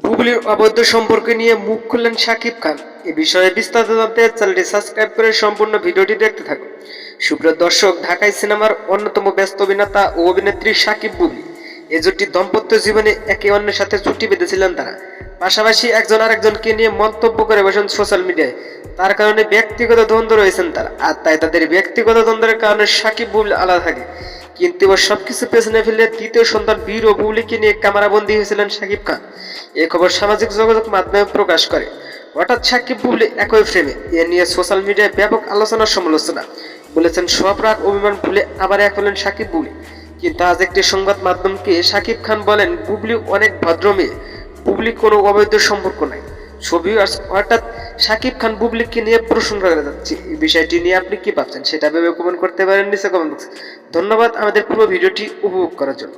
বুবলির অবৈধ সম্পর্ক নিয়ে মুখ খুললেন শাকিব খান। এ বিষয়ে বিস্তারিত জানতে চ্যানেলটি সাবস্ক্রাইব করে সম্পূর্ণ ভিডিওটি দেখতে থাকুন। সুপ্রিয় দর্শক, ঢাকাই সিনেমার অন্যতম ব্যস্ত অভিনেতা ও অভিনেত্রী শাকিব বুবলি এ জুটি দাম্পত্য জীবনে একে অন্যের সাথে জুটি বেঁধেছিলেন তারা। পাশাপাশি একজন আরেকজনকে নিয়ে মন্তব্য করে বসেন সোশ্যাল মিডিয়ায়। তার কারণে ব্যক্তিগত দ্বন্দ্ব রয়েছেন তারা, আর তাই তাদের ব্যক্তিগত দ্বন্দ্বের কারণে শাকিব বুবলি আলাদা থাকে। কিন্তু এবার সবকিছু পেছনে ফেলে দ্বিতীয় সন্তান বীর ও বুবলিকে নিয়ে ক্যামেরাবন্দি হয়েছিলেন শাকিব খান। এ খবর সামাজিক যোগাযোগ মাধ্যমে প্রকাশ করে। হঠাৎ শাকিব বুবলি একই ফ্রেমে, এ নিয়ে সোশ্যাল মিডিয়ায় ব্যাপক আলোচনা সমালোচনা। বলেছেন সব রাগ অভিমান ভুলে আবার এক হলেন শাকিব বুবলি। কিন্তু আজ একটি সংবাদ মাধ্যমকে শাকিব খান বলেন, বুবলি অনেক ভদ্র মেয়ে, বুবলি কোনো অবৈধ সম্পর্ক নাই। ছবি হঠাৎ শাকিব খান বুবলিকে নিয়ে প্রশংসা করে যাচ্ছে। এই বিষয়টি নিয়ে আপনি কি ভাবছেন সেটা ভেবে কমেন্ট করতে পারেন নিচে কমেন্ট বক্সে। ধন্যবাদ আমাদের পুরো ভিডিওটি উপভোগ করার জন্য।